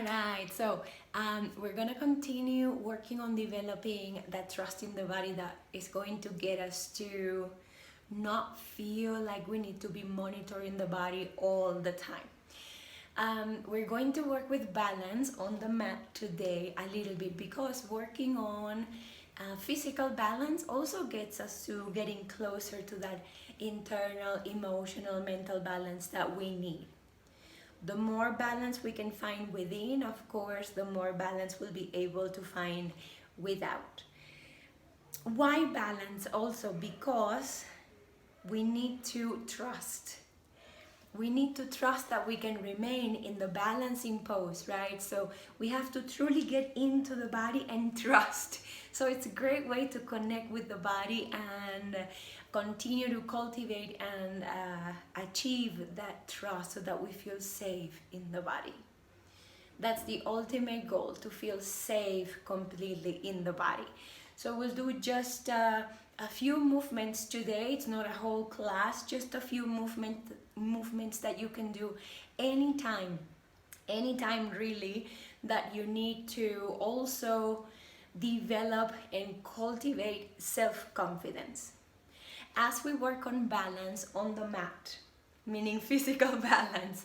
Right, so we're gonna continue working on developing that trust in the body that is going to get us to not feel like we need to be monitoring the body all the time. We're going to work with balance on the mat today a little bit because working on physical balance also gets us to getting closer to that internal, emotional, mental balance that we need. The more balance we can find within, of course, the more balance we'll be able to find without. Why balance? Also because we need to trust. We need to trust that we can remain in the balancing pose, right? So we have to truly get into the body and trust. So it's a great way to connect with the body and continue to cultivate and achieve that trust so that we feel safe in the body. That's the ultimate goal, to feel safe completely in the body. So we'll do just a few movements today. It's not a whole class, just a few movements that you can do anytime really, that you need to also develop and cultivate self-confidence. As we work on balance on the mat, meaning physical balance,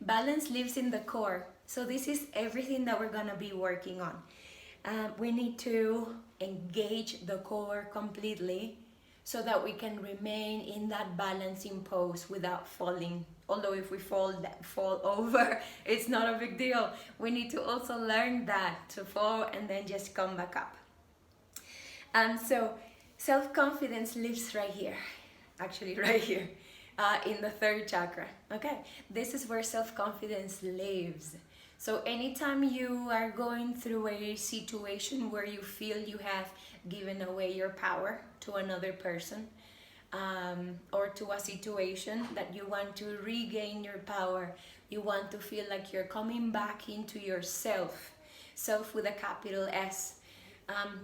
balance lives in the core. So this is everything that we're gonna be working on. We need to engage the core completely so that we can remain in that balancing pose without falling. Although if we fall over, it's not a big deal. We need to also learn that, to fall and then just come back up. So self-confidence lives right here, actually right here, in the third chakra. Okay, this is where self-confidence lives. So anytime you are going through a situation where you feel you have given away your power to another person, or to a situation that you want to regain your power, you want to feel like you're coming back into yourself, self with a capital S.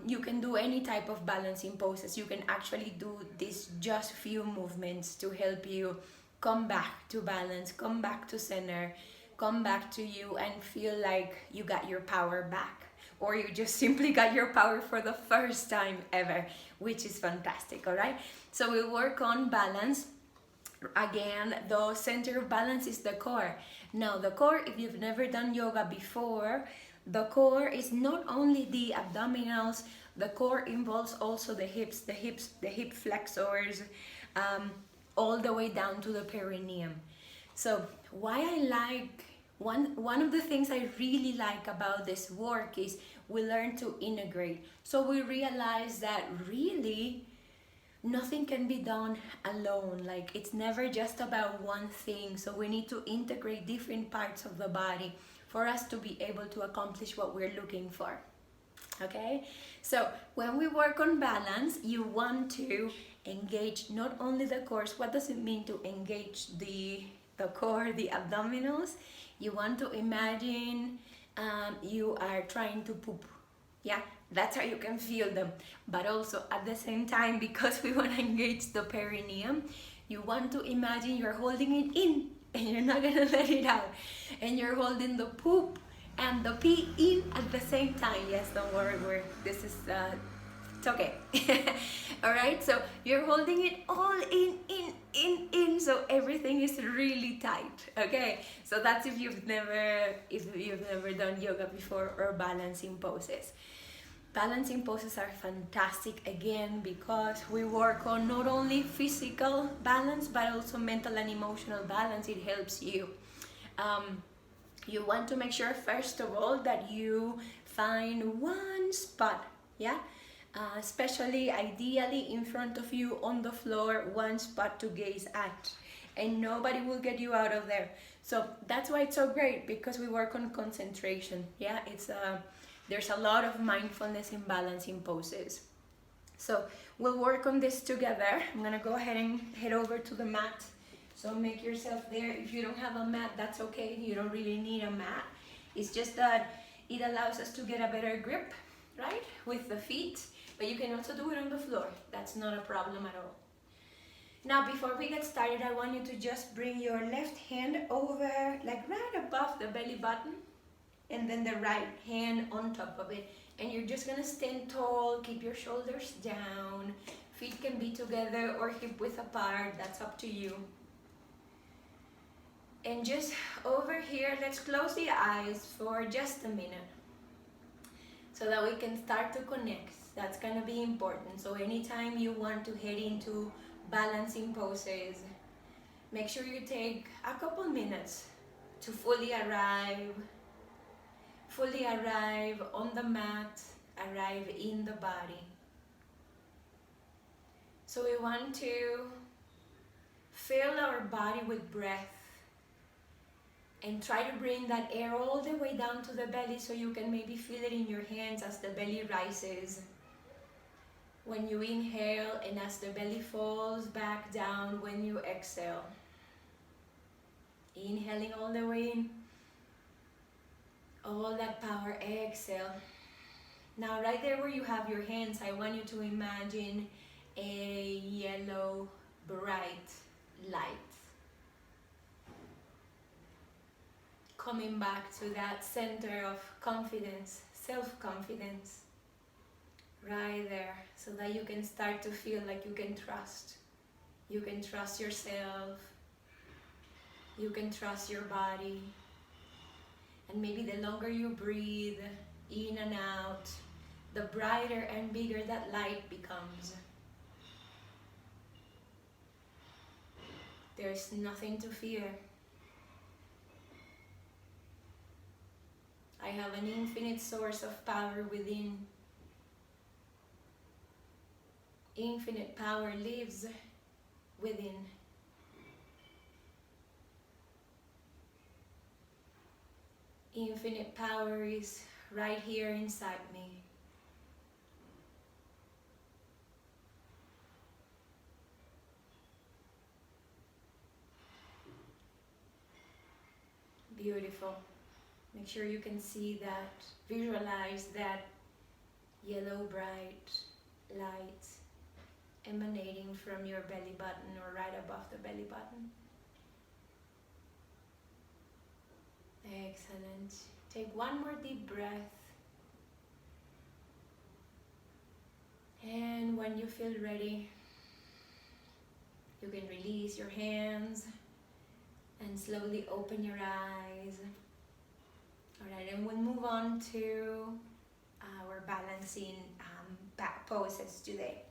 You can do any type of balancing poses. You can actually do these just few movements to help you come back to balance, come back to center, come back to you and feel like you got your power back, or you just simply got your power for the first time ever, which is fantastic. All right, so we'll work on balance. Again, the center of balance is the core. Now the core, if you've never done yoga before, the core is not only the abdominals, the core involves also the hips, the hip flexors, all the way down to the perineum. So why I like, one of the things I really like about this work is we learn to integrate. So we realize that really nothing can be done alone. Like, it's never just about one thing. So we need to integrate different parts of the body for us to be able to accomplish what we're looking for. Okay, so when we work on balance, you want to engage not only the core. What does it mean to engage the core, the abdominals? You want to imagine you are trying to poop. Yeah, that's how you can feel them. But also at the same time, because we want to engage the perineum, you want to imagine you're holding it in and you're not gonna let it out, and you're holding the poop and the pee in at the same time. Yes, don't worry, this is it's okay. All right, so you're holding it all in, so everything is really tight. Okay, so that's if you've never done yoga before, or balancing poses. Balancing poses are fantastic, again, because we work on not only physical balance but also mental and emotional balance. It helps you. You want to make sure, first of all, that you find one spot, yeah, especially ideally in front of you on the floor, one spot to gaze at, and nobody will get you out of there. So that's why it's so great, because we work on concentration. Yeah, it's there's a lot of mindfulness in balancing poses. So we'll work on this together. I'm gonna go ahead and head over to the mat. So make yourself there. If you don't have a mat, that's okay. You don't really need a mat. It's just that it allows us to get a better grip, right, with the feet. But you can also do it on the floor. That's not a problem at all. Now, before we get started, I want you to just bring your left hand over, like right above the belly button. and then the right hand on top of it. And you're just gonna stand tall, keep your shoulders down, feet can be together or hip width apart, that's up to you. And just over here, let's close the eyes for just a minute so that we can start to connect. That's gonna be important. So anytime you want to head into balancing poses, make sure you take a couple minutes to fully arrive on the mat, arrive in the body. So we want to fill our body with breath and try to bring that air all the way down to the belly, so you can maybe feel it in your hands as the belly rises. When you inhale and as the belly falls back down when you exhale. Inhaling all the way in. All that power, exhale. Now right there where you have your hands, I want you to imagine a yellow bright light. Coming back to that center of confidence, self-confidence, right there, so that you can start to feel like you can trust. You can trust yourself, you can trust your body, and maybe the longer you breathe in and out, the brighter and bigger that light becomes. There's nothing to fear. I have an infinite source of power within. Infinite power lives within. Infinite power is right here inside me. Beautiful. Make sure you can see that, visualize that yellow bright light emanating from your belly button or right above the belly button. Excellent. Take one more deep breath. And when you feel ready, you can release your hands and slowly open your eyes. Alright, and we'll move on to our balancing back poses today.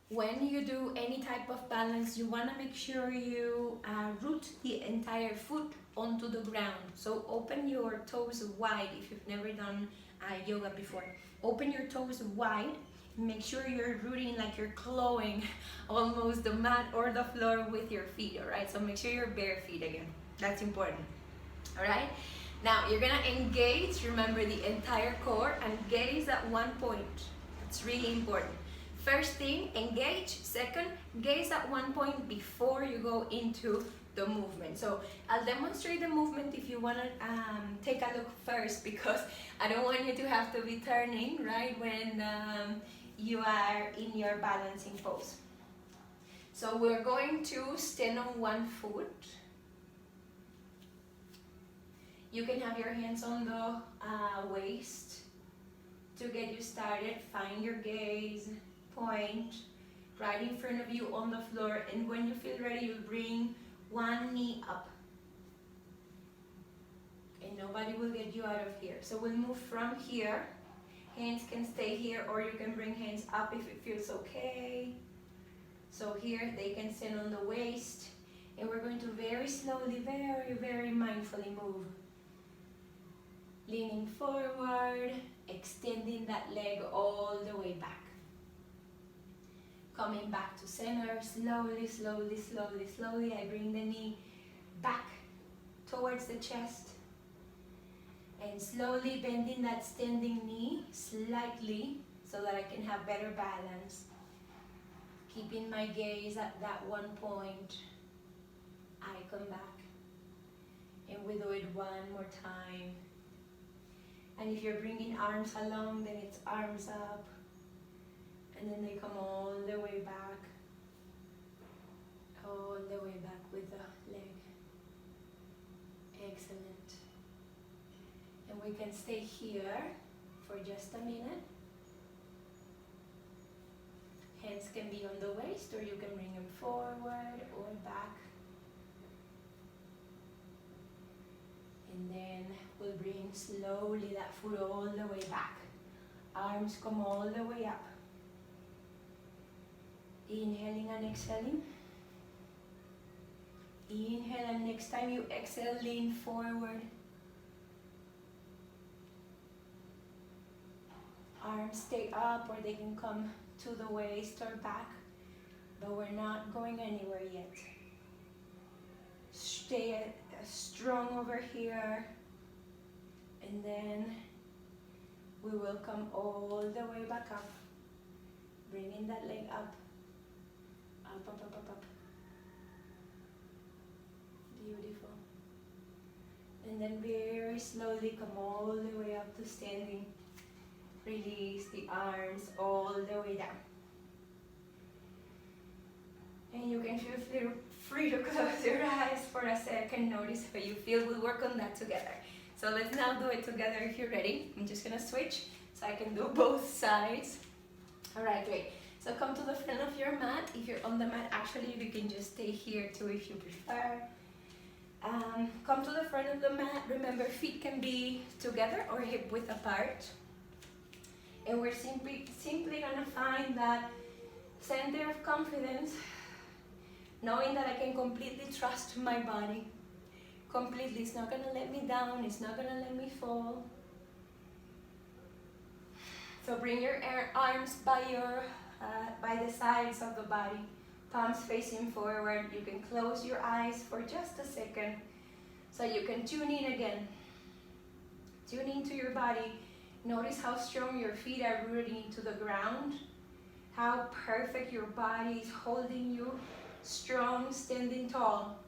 When you do any type of balance, you want to make sure you root the entire foot onto the ground. So open your toes wide if you've never done yoga before. Open your toes wide. Make sure you're rooting like you're clawing almost the mat or the floor with your feet, alright? So make sure you're bare feet again. That's important, alright? Now you're gonna engage, remember, the entire core and gaze at one point. It's really important. First thing, engage. Second, gaze at one point before you go into the movement. So I'll demonstrate the movement if you want to take a look first, because I don't want you to have to be turning, right, when you are in your balancing pose. So we're going to stand on one foot. You can have your hands on the waist to get you started. Find your gaze point right in front of you on the floor, and when you feel ready, you bring one knee up. And nobody will get you out of here. So we'll move from here. Hands can stay here, or you can bring hands up if it feels okay. So here they can stand on the waist, and we're going to very slowly, very mindfully move. Leaning forward, extending that leg all the way back. Coming back to center, slowly, I bring the knee back towards the chest. And slowly bending that standing knee slightly so that I can have better balance. Keeping my gaze at that one point. I come back. And we do it one more time. And if you're bringing arms along, then it's arms up. And then they come all the way back. All the way back with the leg. Excellent. we can stay here for just a minute. Hands can be on the waist, or you can bring them forward or back. And then we'll bring slowly that foot all the way back. Arms come all the way up. Inhaling and exhaling. Inhale, and next time you exhale, lean forward. Arms stay up, or they can come to the waist or back, but we're not going anywhere yet. Stay strong over here, and then we will come all the way back up, bringing that leg up, up, up, up, up, up. Beautiful. And then very slowly come all the way up to standing. Release the arms all the way down. And you can feel free to close your eyes for a second. Notice how you feel. We'll work on that together. So let's now do it together if you're ready. I'm just gonna switch so I can do both sides. All right, great. So come to the front of your mat. If you're on the mat, actually you can just stay here too if you prefer. Come to the front of the mat. Remember, feet can be together or hip width apart. And we're simply gonna find that center of confidence, knowing that I can completely trust my body. Completely, it's not gonna let me down, it's not gonna let me fall. So bring your arms by the sides of the body, palms facing forward. You can close your eyes for just a second so you can tune in again. Tune into your body. Notice how strong your feet are rooting into the ground, how perfect your body is holding you strong, standing tall.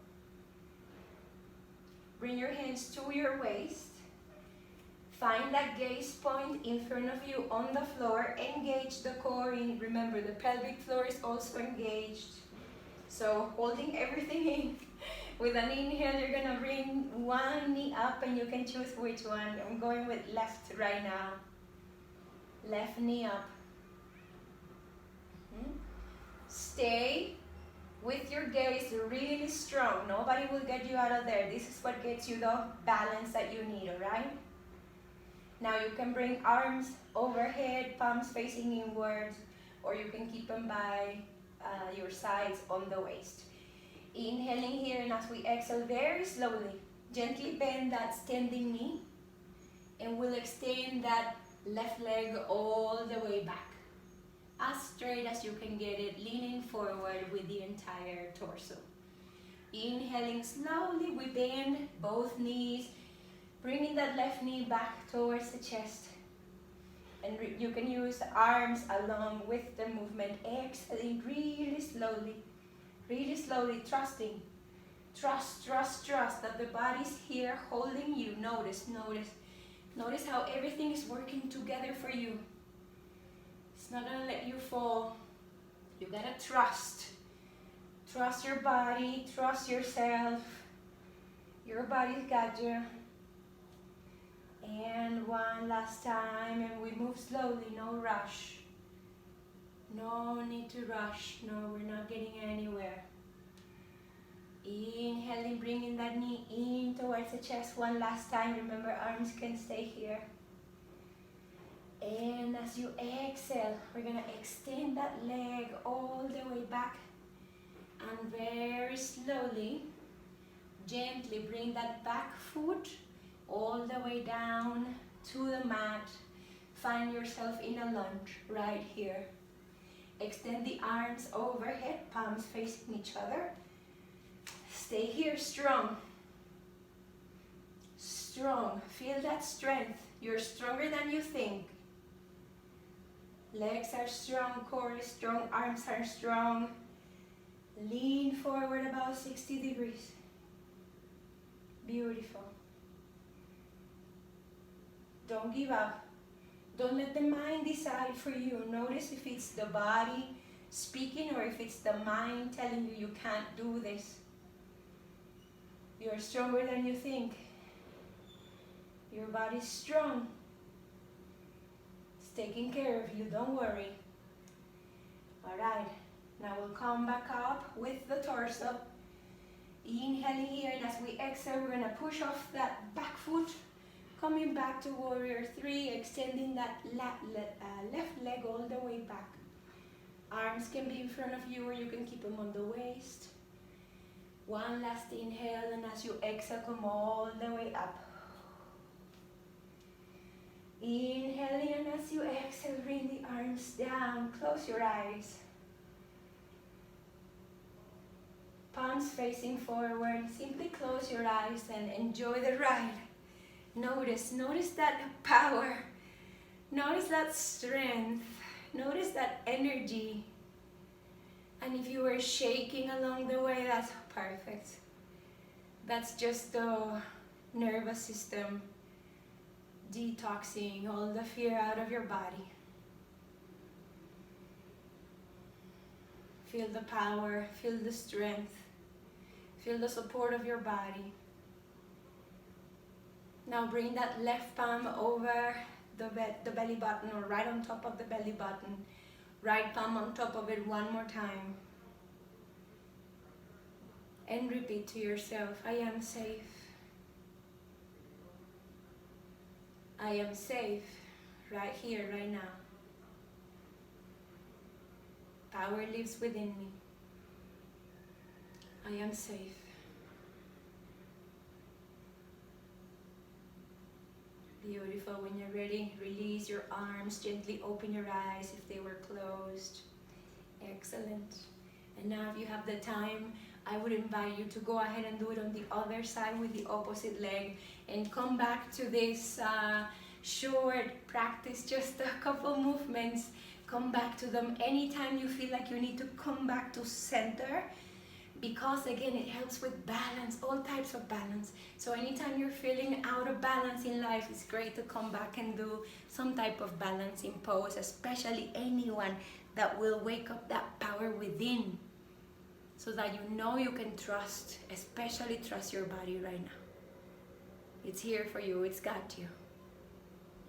Bring your hands to your waist. Find that gaze point in front of you on the floor. Engage the core in. Remember, the pelvic floor is also engaged. So holding everything in. With an inhale, you're gonna bring one knee up, and you can choose which one. I'm going with left right now. Left knee up. Stay with your gaze really strong. Nobody will get you out of there. This is what gets you the balance that you need, all right? Now you can bring arms overhead, palms facing inwards, or you can keep them by your sides on the waist. Inhaling here, and as we exhale very slowly, gently bend that standing knee, and we'll extend that left leg all the way back, as straight as you can get it, leaning forward with the entire torso. Inhaling slowly, we bend both knees, bringing that left knee back towards the chest. And you can use the arms along with the movement. Exhaling really slowly, trusting. Trust that the body's here holding you. Notice how everything is working together for you. It's not gonna let you fall. You gotta trust. Trust your body, trust yourself. Your body's got you. And one last time, and we move slowly, no rush. No need to rush. No, we're not getting anywhere. Inhaling, bringing that knee in towards the chest one last time. Remember, arms can stay here. And as you exhale, we're gonna extend that leg all the way back. And very slowly, gently bring that back foot all the way down to the mat. Find yourself in a lunge right here. Extend the arms overhead, palms facing each other. Stay here strong. Strong. Feel that strength. You're stronger than you think. Legs are strong, core is strong, arms are strong. Lean forward about 60 degrees. Beautiful. Don't give up. Don't let the mind decide for you. Notice if it's the body speaking or if it's the mind telling you can't do this. You're stronger than you think. Your body's strong. It's taking care of you, don't worry. All right, now we'll come back up with the torso. Inhaling here, and as we exhale, we're gonna push off that back foot. Coming back to warrior three, extending that left leg all the way back. Arms can be in front of you, or you can keep them on the waist. One last inhale, and as you exhale, come all the way up. Inhaling, and as you exhale, bring the arms down. Close your eyes. Palms facing forward. Simply close your eyes and enjoy the ride. Notice that power. Notice that strength. Notice that energy. And if you were shaking along the way, that's perfect. That's just the nervous system detoxing all the fear out of your body. Feel the power, feel the strength, feel the support of your body. Now bring that left palm over the belly button, or right on top of the belly button. Right palm on top of it one more time. And repeat to yourself, I am safe. I am safe right here, right now. Power lives within me. I am safe. Beautiful. When you're ready, release your arms, gently open your eyes if they were closed. Excellent. And now if you have the time, I would invite you to go ahead and do it on the other side with the opposite leg, and come back to this short practice, just a couple movements. Come back to them anytime you feel like you need to come back to center, because again, it helps with balance, all types of balance. So anytime you're feeling out of balance in life, it's great to come back and do some type of balancing pose, especially anyone that will wake up that power within, so that you know you can trust, especially trust your body right now. It's here for you, it's got you.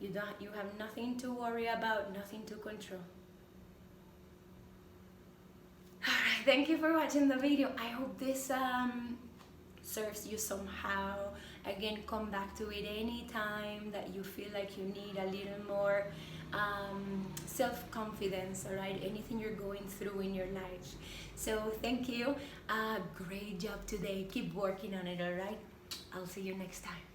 You have nothing to worry about, nothing to control. Alright, thank you for watching the video. I hope this serves you somehow. Again, come back to it anytime that you feel like you need a little more self-confidence, alright? Anything you're going through in your life. So thank you. Great job today. Keep working on it, alright? I'll see you next time.